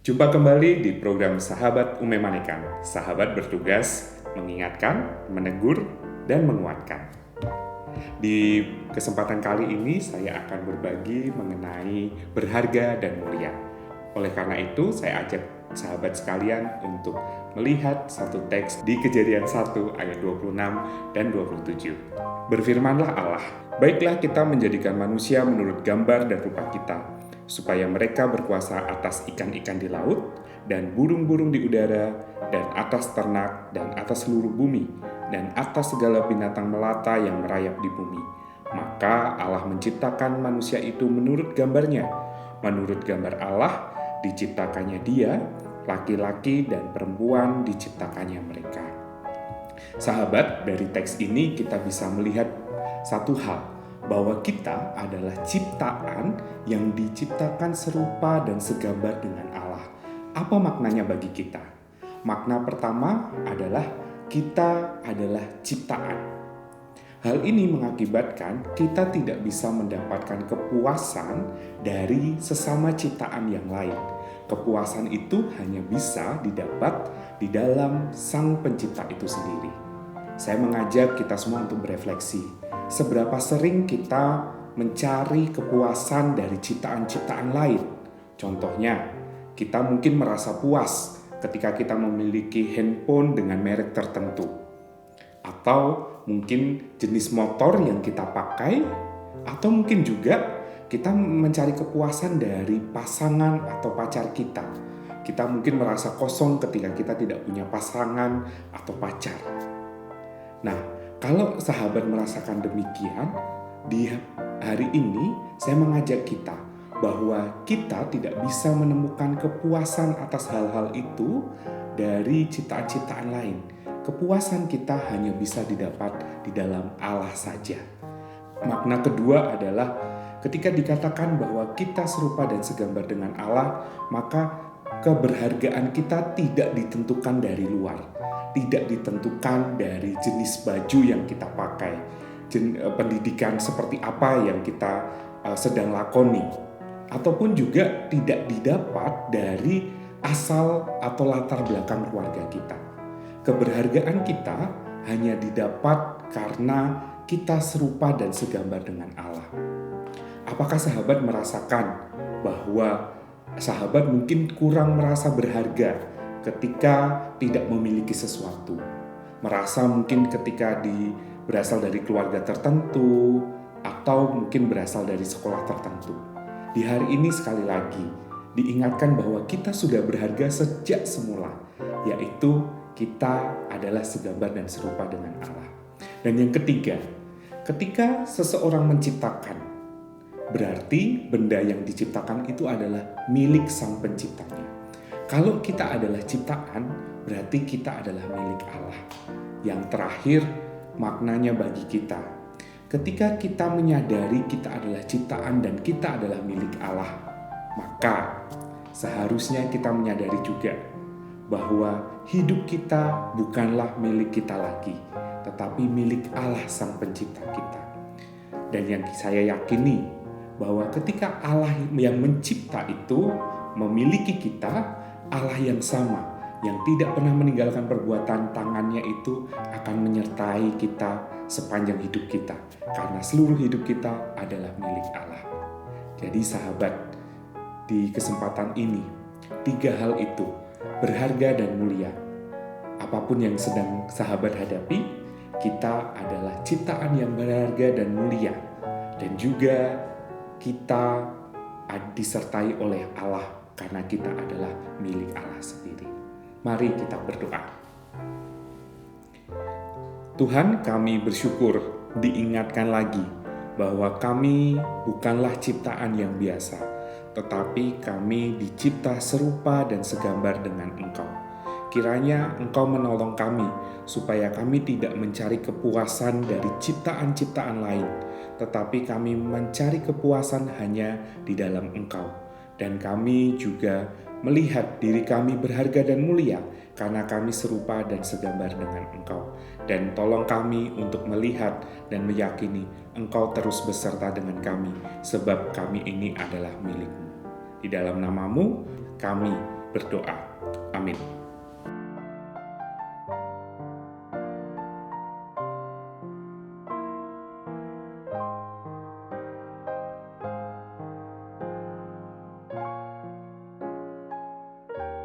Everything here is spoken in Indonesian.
Jumpa kembali di program Sahabat Ume Manekan. Sahabat bertugas mengingatkan, menegur, dan menguatkan. Di kesempatan kali ini saya akan berbagi mengenai berharga dan mulia. Oleh karena itu, saya ajak sahabat sekalian untuk melihat satu teks di Kejadian 1 ayat 26 dan 27. Berfirmanlah Allah, "Baiklah kita menjadikan manusia menurut gambar dan rupa kita, supaya mereka berkuasa atas ikan-ikan di laut, dan burung-burung di udara, dan atas ternak, dan atas seluruh bumi, dan atas segala binatang melata yang merayap di bumi." Maka Allah menciptakan manusia itu menurut gambarnya. Menurut gambar Allah diciptakannya dia, laki-laki dan perempuan diciptakannya mereka. Sahabat, dari teks ini kita bisa melihat satu hal, bahwa kita adalah ciptaan yang diciptakan serupa dan segambar dengan Allah. Apa maknanya bagi kita? Makna pertama adalah kita adalah ciptaan. Hal ini mengakibatkan kita tidak bisa mendapatkan kepuasan dari sesama ciptaan yang lain. Kepuasan itu hanya bisa didapat di dalam Sang Pencipta itu sendiri. Saya mengajak kita semua untuk berefleksi. Seberapa sering kita mencari kepuasan dari ciptaan-ciptaan lain? Contohnya, kita mungkin merasa puas ketika kita memiliki handphone dengan merek tertentu. Atau mungkin jenis motor yang kita pakai. Atau mungkin juga kita mencari kepuasan dari pasangan atau pacar kita. Kita mungkin merasa kosong ketika kita tidak punya pasangan atau pacar. Nah, kalau sahabat merasakan demikian, di hari ini saya mengajak kita bahwa kita tidak bisa menemukan kepuasan atas hal-hal itu dari ciptaan-ciptaan lain. Kepuasan kita hanya bisa didapat di dalam Allah saja. Makna kedua adalah ketika dikatakan bahwa kita serupa dan segambar dengan Allah, maka keberhargaan kita tidak ditentukan dari luar. Tidak ditentukan dari jenis baju yang kita pakai, pendidikan seperti apa yang kita sedang lakoni, ataupun juga tidak didapat dari asal atau latar belakang keluarga kita. Keberhargaan kita hanya didapat karena kita serupa dan segambar dengan Allah. Apakah sahabat merasakan bahwa sahabat mungkin kurang merasa berharga ketika tidak memiliki sesuatu? Merasa mungkin ketika berasal dari keluarga tertentu atau mungkin berasal dari sekolah tertentu. Di hari ini sekali lagi diingatkan bahwa kita sudah berharga sejak semula, yaitu kita adalah segambar dan serupa dengan Allah. Dan yang ketiga, ketika seseorang menciptakan, berarti benda yang diciptakan itu adalah milik Sang Penciptanya. Kalau kita adalah ciptaan, berarti kita adalah milik Allah. Yang terakhir, maknanya bagi kita, ketika kita menyadari kita adalah ciptaan dan kita adalah milik Allah, maka seharusnya kita menyadari juga bahwa hidup kita bukanlah milik kita lagi, tetapi milik Allah Sang Pencipta kita. Dan yang saya yakini bahwa ketika Allah yang mencipta itu memiliki kita, Allah yang sama, yang tidak pernah meninggalkan perbuatan tangannya itu akan menyertai kita sepanjang hidup kita, karena seluruh hidup kita adalah milik Allah. Jadi sahabat, di kesempatan ini, 3 hal itu, berharga dan mulia. Apapun yang sedang sahabat hadapi, kita adalah ciptaan yang berharga dan mulia. Dan juga kita disertai oleh Allah karena kita adalah milik Allah sendiri. Mari kita berdoa. Tuhan, kami bersyukur diingatkan lagi bahwa kami bukanlah ciptaan yang biasa, tetapi kami dicipta serupa dan segambar dengan Engkau. Kiranya Engkau menolong kami supaya kami tidak mencari kepuasan dari ciptaan-ciptaan lain, tetapi kami mencari kepuasan hanya di dalam Engkau. Dan kami juga melihat diri kami berharga dan mulia karena kami serupa dan segambar dengan Engkau. Dan tolong kami untuk melihat dan meyakini Engkau terus beserta dengan kami, sebab kami ini adalah milik-Mu. Di dalam nama-Mu kami berdoa. Amin.